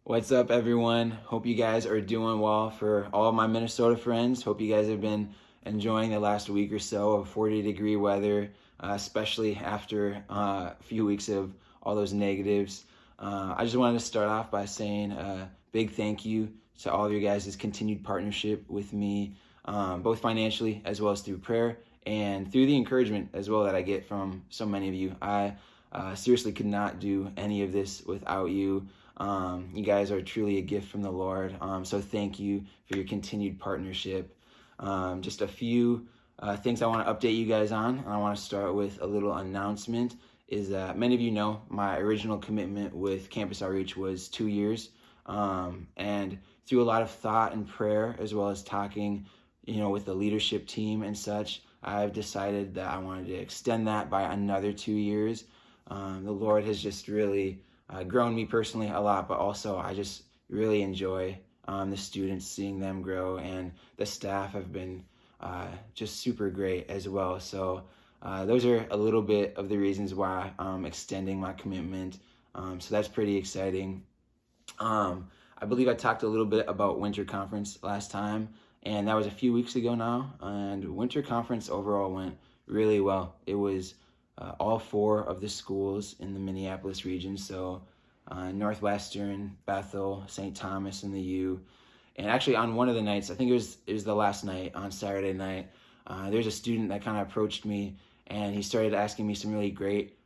What's up, everyone? Hope you guys are doing well. For all of my Minnesota friends, hope you guys have been enjoying the last week or so of 40-degree weather, especially after a few weeks of all those negatives. I just wanted to start off by saying a big thank you to all of you guys' continued partnership with me, both financially as well as through prayer and through the encouragement as well that I get from so many of you. I seriously could not do any of this without you. You guys are truly a gift from the Lord. So thank you for your continued partnership. Just a few things I want to update you guys on. I want to start with a little announcement. Is that many of you know my original commitment with Campus Outreach was 2 years. And through a lot of thought and prayer, as well as talking, with the leadership team and such, I've decided that I wanted to extend that by another 2 years. The Lord has just really grown me personally a lot, but also I just really enjoy the students, seeing them grow, and the staff have been just super great as well. So those are a little bit of the reasons why I'm extending my commitment. So that's pretty exciting. I believe I talked a little bit about Winter Conference last time, and that was a few weeks ago now. And Winter Conference overall went really well. It was all four of the schools in the Minneapolis region. So Northwestern, Bethel, St. Thomas, and the U. And actually on one of the nights, I think it was the last night, on Saturday night, there's a student that kind of approached me, and he started asking me some really great,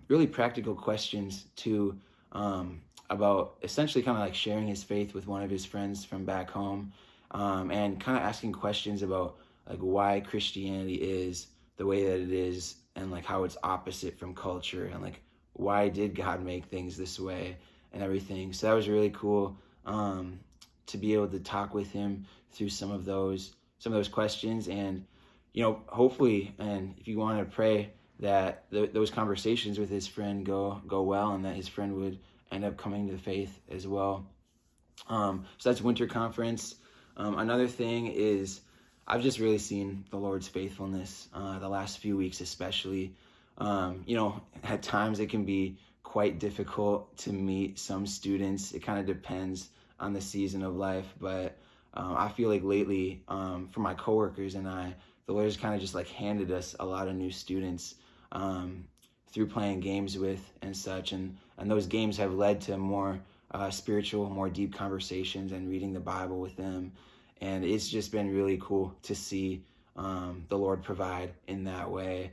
really practical questions to about essentially kind of like sharing his faith with one of his friends from back home, and kind of asking questions about like why Christianity is the way that it is, and like how it's opposite from culture, and like why did God make things this way and everything. So that was really cool to be able to talk with him through some of those questions, and hopefully, and if you want to pray that those conversations with his friend go well, and that his friend would end up coming to faith as well. So that's Winter Conference. Another thing is I've just really seen the Lord's faithfulness the last few weeks, especially. At times it can be quite difficult to meet some students. It kind of depends on the season of life, but I feel like lately, for my coworkers and I, the Lord's kind of just like handed us a lot of new students through playing games with and such, and those games have led to more spiritual, more deep conversations and reading the Bible with them. And it's just been really cool to see the Lord provide in that way.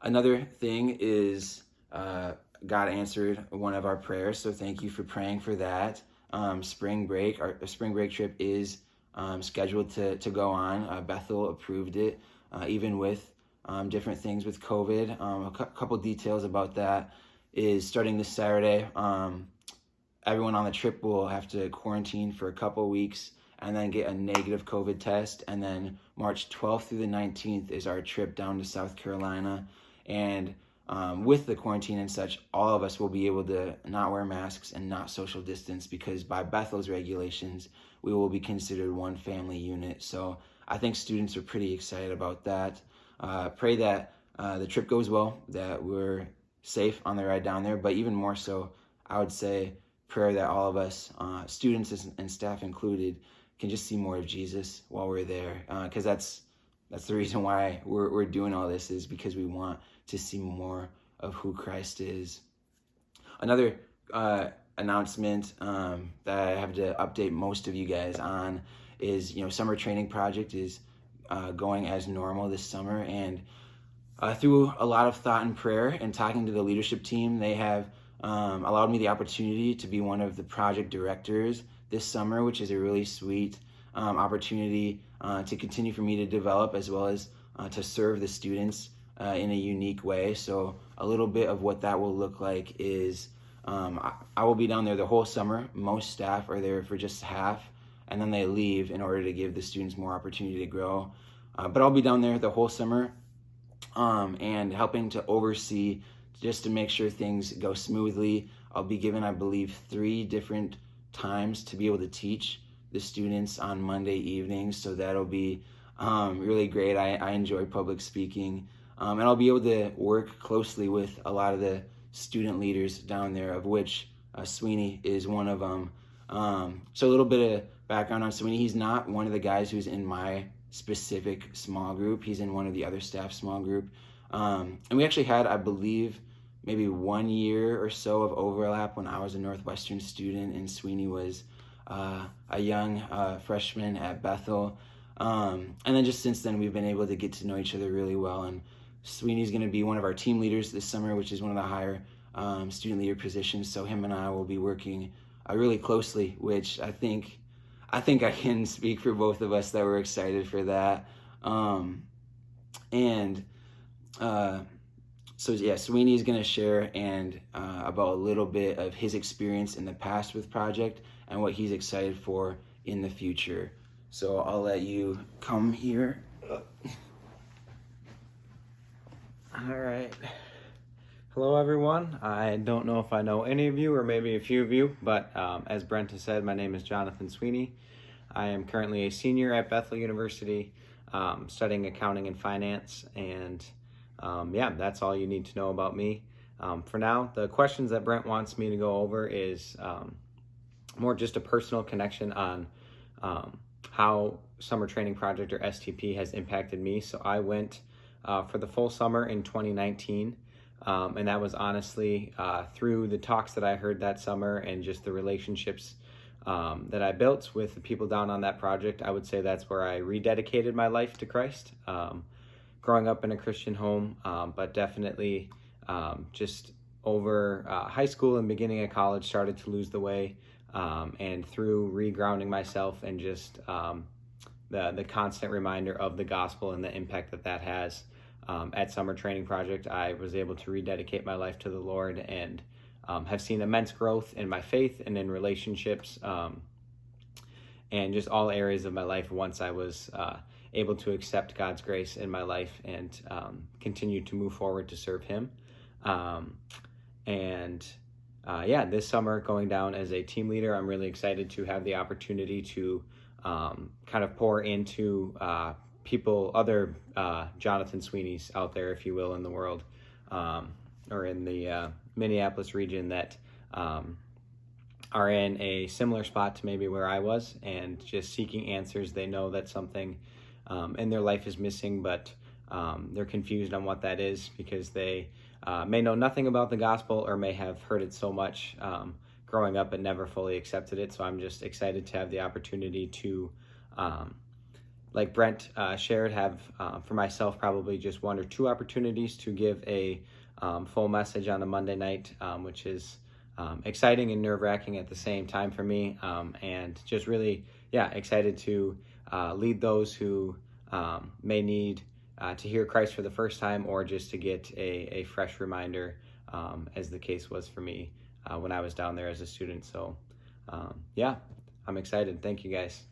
Another thing is God answered one of our prayers, so thank you for praying for that. Our spring break trip is scheduled to go on. Bethel approved it, even with different things with COVID. A couple details about that is starting this Saturday, everyone on the trip will have to quarantine for a couple weeks and then get a negative COVID test. And then March 12th through the 19th is our trip down to South Carolina. And with the quarantine and such, all of us will be able to not wear masks and not social distance, because by Bethel's regulations, we will be considered one family unit. So I think students are pretty excited about that. Pray that the trip goes well, that we're safe on the ride down there, but even more so, I would say prayer that all of us, students and staff included, can just see more of Jesus while we're there, because that's the reason why we're doing all this, is because we want to see more of who Christ is. Another announcement that I have to update most of you guys on is, summer training project is going as normal this summer, and through a lot of thought and prayer and talking to the leadership team, they have allowed me the opportunity to be one of the project directors this summer, which is a really sweet opportunity to continue for me to develop, as well as to serve the students in a unique way. So a little bit of what that will look like is I will be down there the whole summer. Most staff are there for just half, and then they leave in order to give the students more opportunity to grow. But I'll be down there the whole summer and helping to oversee, just to make sure things go smoothly. I'll be given, I believe, 3 different times to be able to teach the students on Monday evenings. So that'll be really great. I enjoy public speaking. And I'll be able to work closely with a lot of the student leaders down there, of which Sweeney is one of them. So a little bit of background on Sweeney. He's not one of the guys who's in my specific small group. He's in one of the other staff small group. And we actually had, I believe, maybe 1 year or so of overlap when I was a Northwestern student and Sweeney was a young freshman at Bethel. And then just since then, we've been able to get to know each other really well. And Sweeney's going to be one of our team leaders this summer, which is one of the higher student leader positions. So him and I will be working really closely, which I think I can speak for both of us that we're excited for that. So yeah, Sweeney is going to share about a little bit of his experience in the past with Project and what he's excited for in the future. So I'll let you come here. All right. Hello, everyone. I don't know if I know any of you or maybe a few of you, but as Brent has said, my name is Jonathan Sweeney. I am currently a senior at Bethel University, studying accounting and finance, and yeah, that's all you need to know about me. For now, the questions that Brent wants me to go over is more just a personal connection on how Summer Training Project or STP has impacted me. So I went for the full summer in 2019, and that was honestly through the talks that I heard that summer and just the relationships that I built with the people down on that project. I would say that's where I rededicated my life to Christ. Growing up in a Christian home, but definitely just over high school and beginning of college started to lose the way, and through regrounding myself and just the constant reminder of the gospel and the impact that has at Summer Training Project, I was able to rededicate my life to the Lord and have seen immense growth in my faith and in relationships, and just all areas of my life once I was able to accept God's grace in my life and continue to move forward to serve Him. Yeah, this summer going down as a team leader, I'm really excited to have the opportunity to kind of pour into people, other Jonathan Sweeneys out there, if you will, in the world, or in the Minneapolis region that are in a similar spot to maybe where I was and just seeking answers. They know that something in their life is missing, but they're confused on what that is because they may know nothing about the gospel or may have heard it so much growing up and never fully accepted it. So I'm just excited to have the opportunity to, like Brent shared, have for myself probably just 1 or 2 opportunities to give a full message on a Monday night, which is exciting and nerve-wracking at the same time for me, and just really, excited to lead those who may need to hear Christ for the first time or just to get a fresh reminder, as the case was for me when I was down there as a student. So, I'm excited. Thank you, guys.